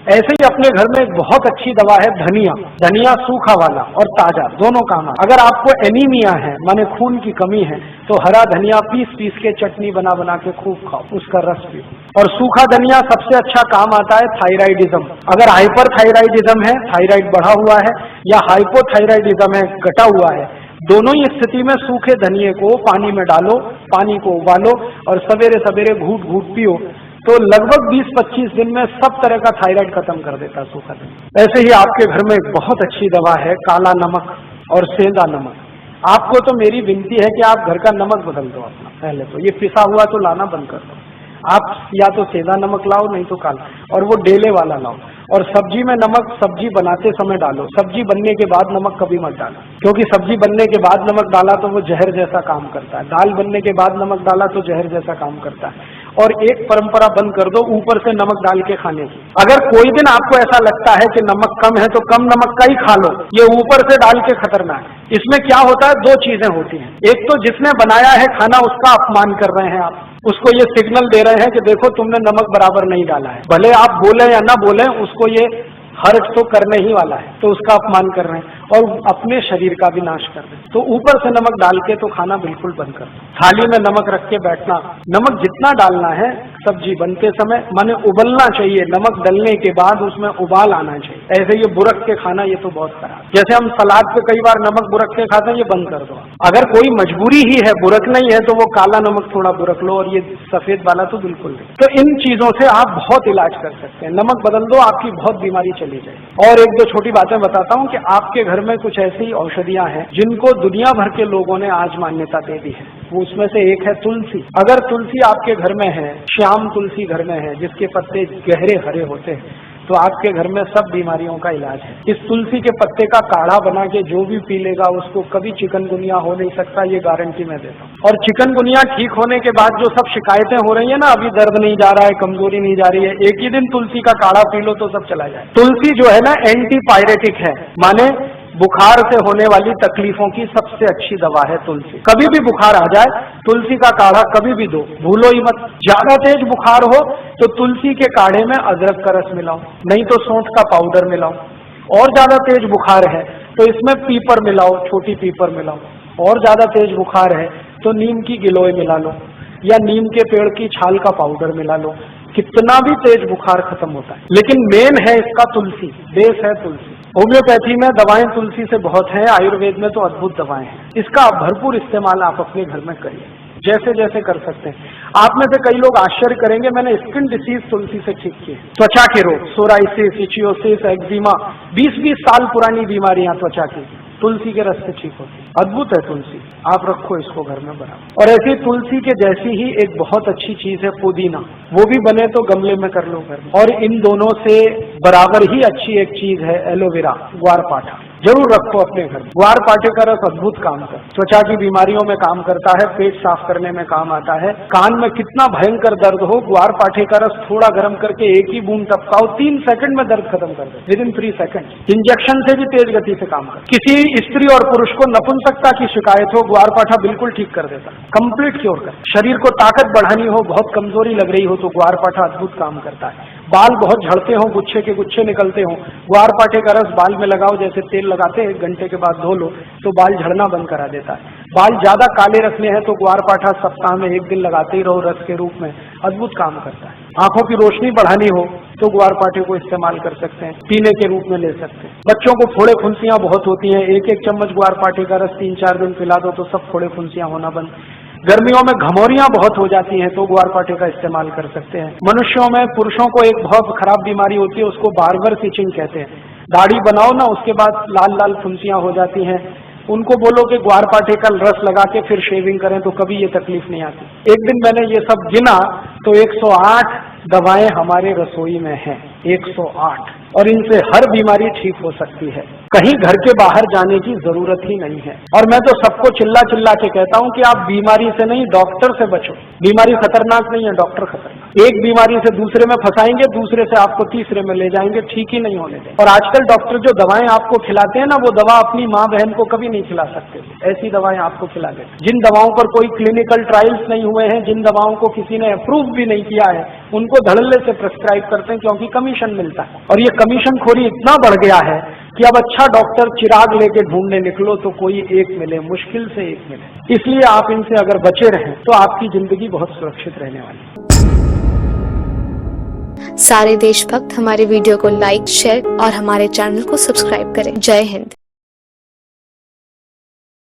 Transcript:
ऐसे ही अपने घर में एक बहुत अच्छी दवा है धनिया। धनिया सूखा वाला और ताजा दोनों काम। अगर आपको एनीमिया है माने खून की कमी है तो हरा धनिया पीस पीस के चटनी बना बना के खूब खाओ, उसका रस पियो। और सूखा धनिया सबसे अच्छा काम आता है थायराइडिज्म। अगर हाइपर थायराइडिज्म है, थायराइड बढ़ा हुआ है, या हाइपोथायराइडिज्म है, घटा हुआ है, दोनों ही स्थिति में सूखे धनिये को पानी में डालो, पानी को उबालो और सवेरे सवेरे घूट घूट पियो तो लगभग 20-25 दिन में सब तरह का थायराइड खत्म कर देता है सूखा धनिया। ऐसे ही आपके घर में एक बहुत अच्छी दवा है काला नमक और सेंधा नमक। आपको तो मेरी विनती है कि आप घर का नमक बदल दो अपना। पहले तो ये पिसा हुआ तो लाना बंद कर दो। आप या तो सेंधा नमक लाओ नहीं तो काला, और वो डेले वाला लाओ। और सब्जी में नमक सब्जी बनाते समय डालो, सब्जी बनने के बाद नमक कभी मत डालो, क्योंकि सब्जी बनने के बाद नमक डाला तो वो जहर जैसा काम करता है। दाल बनने के बाद नमक डाला तो जहर जैसा काम करता है। और एक परंपरा बंद कर दो ऊपर से नमक डाल के खाने की। अगर कोई दिन आपको ऐसा लगता है कि नमक कम है तो कम नमक का ही खा लो, ये ऊपर से डाल के खतरनाक है। इसमें क्या होता है, दो चीजें होती हैं। एक तो जिसने बनाया है खाना उसका अपमान कर रहे हैं आप, उसको ये सिग्नल दे रहे हैं कि देखो तुमने नमक बराबर नहीं डाला है। भले आप बोले या ना बोले, उसको ये हर्ट तो करने ही वाला है, तो उसका अपमान कर रहे हैं और अपने शरीर का भी नाश कर रहे हैं। तो ऊपर से नमक डाल के तो खाना बिल्कुल बंद कर दो। थाली में नमक रख के बैठना, नमक जितना डालना है सब्जी बनते समय माने उबलना चाहिए, नमक डलने के बाद उसमें उबाल आना चाहिए। ऐसे ये बुरक के खाना ये तो बहुत खराब। जैसे हम सलाद पे कई बार नमक बुरक के खाते हैं, ये बंद कर दो। अगर कोई मजबूरी ही है, बुरक नहीं है, तो वो काला नमक थोड़ा बुरक लो और ये सफेद वाला तो बिल्कुल नहीं। तो इन चीजों से आप बहुत इलाज कर सकते हैं। नमक बदल दो, आपकी बहुत बीमारी चली जाए। और एक दो छोटी बातें बताता हूँ कि आपके घर में कुछ ऐसी औषधियां हैं जिनको दुनिया भर के लोगों ने आज मान्यता दे दी है। वो उसमें से एक है तुलसी। अगर तुलसी आपके घर में है, श्याम तुलसी घर में है जिसके पत्ते गहरे हरे होते हैं, तो आपके घर में सब बीमारियों का इलाज है। इस तुलसी के पत्ते का काढ़ा बना के जो भी पी लेगा उसको कभी चिकनगुनिया हो नहीं सकता, ये गारंटी मैं देता हूँ। और चिकनगुनिया ठीक होने के बाद जो सब शिकायतें हो रही है ना, अभी दर्द नहीं जा रहा है, कमजोरी नहीं जा रही है, एक ही दिन तुलसी का काढ़ा पी लो तो सब चला जाए। तुलसी जो है ना एंटीपायरेटिक है, माने बुखार से होने वाली तकलीफों की सबसे अच्छी दवा है तुलसी। कभी भी बुखार आ जाए तुलसी का काढ़ा कभी भी दो, भूलो ही मत। ज्यादा तेज बुखार हो तो तुलसी के काढ़े में अदरक का रस मिलाओ, नहीं तो सौंठ का पाउडर मिलाओ। और ज्यादा तेज बुखार है तो इसमें पीपर मिलाओ, छोटी पीपर मिलाओ। और ज्यादा तेज बुखार है तो नीम की गिलोय मिला लो या नीम के पेड़ की छाल का पाउडर मिला लो। कितना भी तेज बुखार खत्म होता है। लेकिन मेन है इसका तुलसी, बेस है तुलसी। होम्योपैथी में दवाएं तुलसी से बहुत हैं, आयुर्वेद में तो अद्भुत दवाएं हैं। इसका भरपूर इस्तेमाल आप अपने घर में करिए, जैसे जैसे कर सकते हैं। आप में से कई लोग आश्चर्य करेंगे, मैंने स्किन डिसीज तुलसी से ठीक किए। त्वचा के रोग, सोराइसिस, इचियोसिस, एक्जिमा, 20-20 साल पुरानी बीमारियां त्वचा की तुलसी के रस से ठीक होती है। अद्भुत है तुलसी, आप रखो इसको घर में बना। और ऐसी तुलसी के जैसी ही एक बहुत अच्छी चीज है पुदीना, वो भी बने तो गमले में कर लो घर में। और इन दोनों से बराबर ही अच्छी एक चीज है एलोवेरा, ग्वारपाठा, जरूर रखो अपने घर में। ग्वारपाठे का रस अद्भुत काम करता है, त्वचा की बीमारियों में काम करता है, पेट साफ करने में काम आता है। कान में कितना भयंकर दर्द हो, ग्वारपाठे का रस थोड़ा गर्म करके एक ही बूंद टपकाओ, 3 सेकंड में दर्द खत्म कर दे, विदिन 3 सेकंड। इंजेक्शन से भी तेज गति से काम कर। किसी स्त्री और पुरुष को नपुंसकता की शिकायत हो, ग्वारपाठा बिल्कुल ठीक कर देता, कंप्लीट क्योर कर। शरीर को ताकत बढ़ानी हो, बहुत कमजोरी लग रही हो तो ग्वारपाठा अद्भुत काम करता है। बाल बहुत झड़ते हो, गुच्छे के गुच्छे निकलते हो, ग्वारपाठे का रस बाल में लगाओ, जैसे तेल लगाते हैं, 1 घंटे के बाद धो लो तो बाल झड़ना बंद करा देता है। बाल ज्यादा काले रखने हैं तो ग्वारपाठा सप्ताह में 1 दिन लगाते ही रहो रस के रूप में, अद्भुत काम करता है। आंखों की रोशनी बढ़ानी हो तो ग्वारपाठे को इस्तेमाल कर सकते हैं, पीने के रूप में ले सकते हैं। बच्चों को फोड़े फुंसियां बहुत होती हैं, 1-1 चम्मच ग्वारपाठे का रस 3-4 दिन पिला दो तो सब फोड़े फुंसियां होना बंद। गर्मियों में घमौरियां बहुत हो जाती हैं तो ग्वारपाठे का इस्तेमाल कर सकते हैं। मनुष्यों में, पुरुषों को एक बहुत खराब बीमारी होती है, उसको बार्बर इचिंग कहते हैं। दाढ़ी बनाओ ना, उसके बाद लाल लाल फुंसियां हो जाती हैं, उनको बोलो कि ग्वारपाठे का रस लगा के फिर शेविंग करें तो कभी ये तकलीफ नहीं आती। एक दिन मैंने ये सब गिना तो 108 दवाएं हमारे रसोई में हैं, 108, और इनसे हर बीमारी ठीक हो सकती है। कहीं घर के बाहर जाने की जरूरत ही नहीं है। और मैं तो सबको चिल्ला चिल्ला के कहता हूं कि आप बीमारी से नहीं, डॉक्टर से बचो। बीमारी खतरनाक नहीं है, डॉक्टर खतरनाक। एक बीमारी से दूसरे में फंसाएंगे, दूसरे से आपको तीसरे में ले जाएंगे, ठीक ही नहीं होने देंगे। और आजकल डॉक्टर जो दवाएं आपको खिलाते हैं ना, वो दवा अपनी माँ बहन को कभी नहीं खिला सकते, ऐसी दवाएं आपको खिला देते। जिन दवाओं पर कोई क्लिनिकल ट्रायल्स नहीं हुए हैं, जिन दवाओं को किसी ने अप्रूव भी नहीं किया है, उनको धड़ल्ले से प्रिस्क्राइब करते हैं क्योंकि कमी कमीशन मिलता है। और ये कमीशन खोरी इतना बढ़ गया है कि अब अच्छा डॉक्टर चिराग लेके ढूंढने निकलो तो कोई एक मिले, मुश्किल से एक मिले। इसलिए आप इनसे अगर बचे रहें तो आपकी जिंदगी बहुत सुरक्षित रहने वाली है। सारे देशभक्त हमारे वीडियो को लाइक, शेयर और हमारे चैनल को सब्सक्राइब करें। जय हिंद।